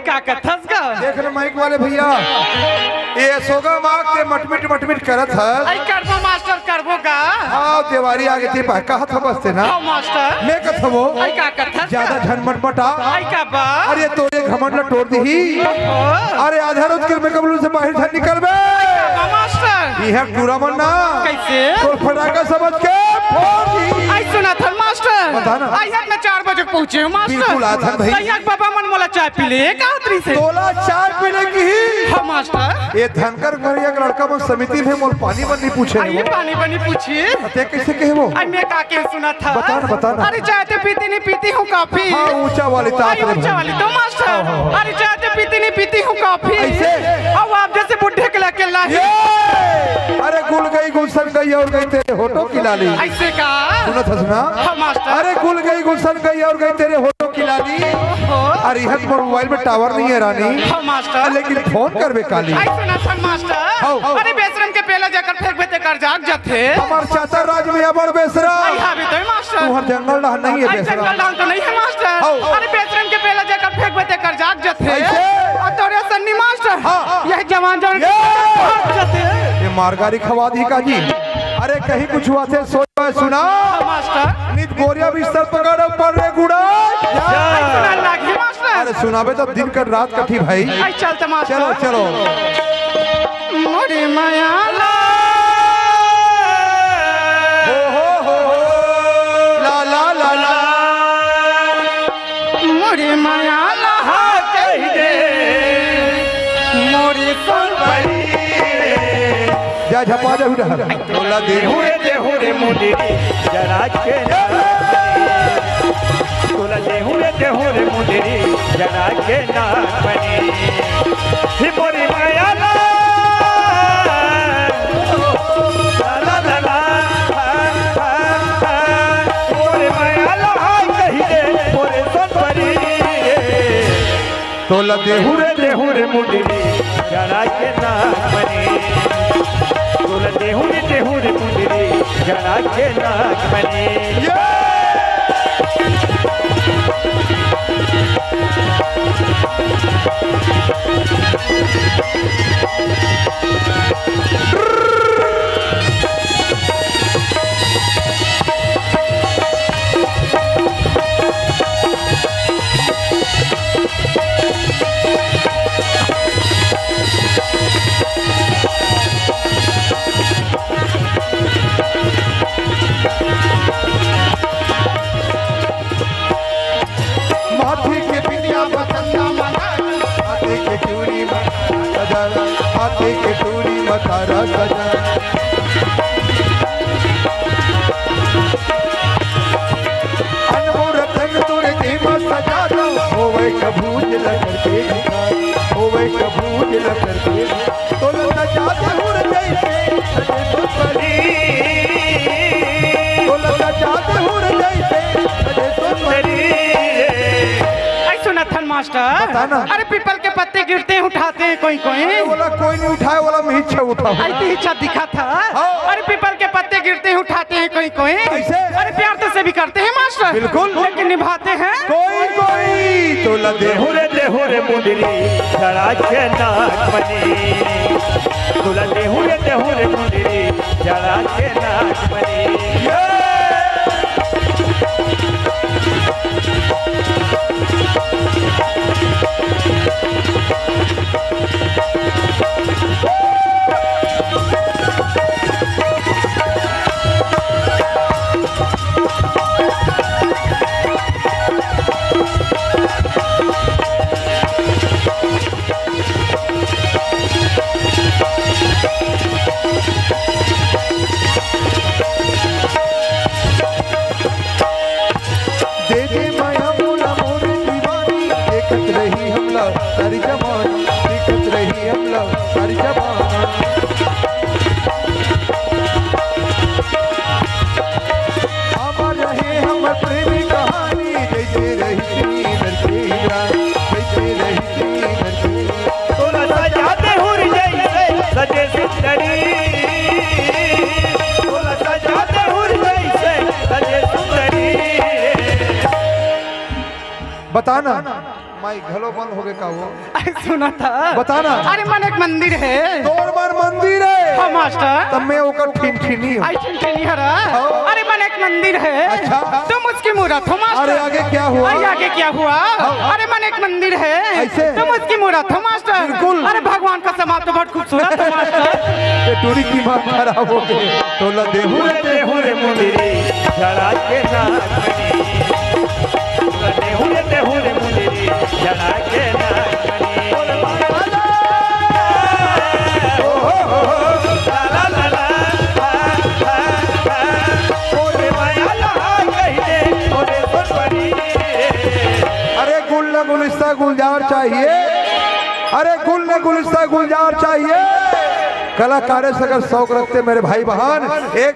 का कथस का देख रहे माइक वाले भैया ये सोगा माँ के मटमिट करत है। आई करबो मास्टर करबो का हाँ देवारी आगे थी पा कहा था बसते ना हां मास्टर मैं कथा वो आई का कथस ज्यादा झनमट मटा आई का बा अरे तोरे घमंड तोड़ दी अरे आधा रोज कर मैं कबलू से बाहर झन निकल बे मास्टर ये है पूरा मन्ना कैसे तो फटाका समझ के फोड़ दी। आई सुना था मास्टर बता ना। आई हट में 4 बजे पहुंचे हूं मास्टर बिल्कुल आधन भाई। आई बाबा मन मोला चाय पी ले कातरी से तोला चाय पीने की ही हां मास्टर ये धनकर घरिया का लड़का मन समिति में मोल पानी बनी पूछे आई पानी बनी पूछिए ते कैसे कहे वो आई मैं का के सुना था बता ना। अरे चाय तो पीती नहीं पीती हूं कॉफी हाँ ऊंचा वाली ताप आई ऊंचा वाली तो मास्टर अरे चाय तो पीती नहीं पीती हूं कॉफी ऐसे? अब आप जैसे बुढ़े के लके ला अरे गुल गई गुलशन गई और गई तेरे होठों की लाली ऐसे का सुना था सुना हाँ मास्टर अरे गुल गई गुलशन गई और गई तेरे होठों की लाली अरे यहाँ पर मोबाइल में टावर नहीं है रानी हाँ मास्टर लेकिन फोन करबे काली आई सुना था मास्टर अरे बेशरम के पेला जाकर फेंक बेते कर जाग जाते हमार चाचा राज में अबर बेसरा आई हां भी तो मास्टर तू हर जंगल रहा नहीं है आई बेसरा जंगल डाल तो नहीं है मास्टर अरे बेशरम के पेला जाकर फेंक बेते कर जाग जाते ऐसे? और तोरे सन्नी मास्टर यह जवान जवान जाते ये मारगारी खवा दी का जी अरे कहीं कुछ हुआ थे सोच सुना मास्टर नित गोरिया बिस्तर पकड़ पर रे गुड़ा सुना लागी मास्टर अरे सुनाबे तो दिन कर रात कठी भाई आई चलते मास्टर चलो चलो मोरी माया हो ला ला ला ला मोरी माया लहा कह दे मोरी सोनपरी जा झपा जा उधर तोला दे देहुरे मुंडी जरा के तोला देहुरे मुंडी जरा के ना बनी ही मोरी माया ला ला ला ला मोरी माया ला कही दे मोरे सोनपरी तोला देहुरे मुंडी जरा के ना बनी तोला देहुरे मुंडी जरा के ना बनी माथे के बिंदिया बसंता माथे के चूड़ी सजन माथे के चूड़ी मतारा सजन अनमोल रतन तोरे देवा सजा दो होवे कबूज लकर के दिखा होवे कबूज लकर के तो सजा दे हुर जैसे सजे सुपरी तो सजा दे हुर जैसे सजे सुपरी मास्टर बताना। अरे पीपल के पत्ते गिरते हैं उठाते हैं कोई कोई बोला कोई नहीं उठाए वाला मैं इच्छा उठाऊं ऐसी इच्छा दिखा था अरे पीपल के पत्ते गिरते हैं उठाते हैं कोई कोई कैसे? अरे प्यार तो से भी करते हैं मास्टर बिल्कुल। लेकिन निभाते हैं कोई कोई तो लदे देहुरे मुंडी जरा के ना बनी तोला देहुरे मुंडी जरा के ना बनी सारी जवानी दिखत रही हम लोग सारी जवानी अमर रहे हम प्रेमी कहानी जैसे रही लड़के जैसे रही लड़के तोला सजाते हुर जैसे सजे सुंदरी तोला सजाते हुर जैसे सजे सुंदरी बताना माई घलो बंद हो गए का वो अरे सुना था बताना। अरे मन एक मंदिर है तोर मन मंदिर है हाँ मास्टर तब मैं ओकर ठिनठिनी हूँ। आई चिंतनी हरा अरे मन एक मंदिर है अच्छा। तुम उसकी मूरत हो मास्टर अरे आगे क्या हुआ? अरे आगे क्या हुआ अरे मन एक मंदिर है ऐसे? तुम उसकी मूरत हो मास्टर बिल्कुल। अरे भगवान का समाप्त तो बहुत खूबसूरत है मास्टर ये टूरी की मां खराब हो गई तो ला देहू हुरे देहुरे मुंदरी जड़ा के नागमणि हुरे देहुरे मुंदरी जड़ा के नागमणि ला ला ला ओरे माया ला कहिए ओरे सतवरी अरे गुल न गुलिस्ता गुलजार चाहिए अरे गुल न गुलिस्ता गुलजार चाहिए कलाकारों से अगर शौक रखते मेरे भाई बहन एक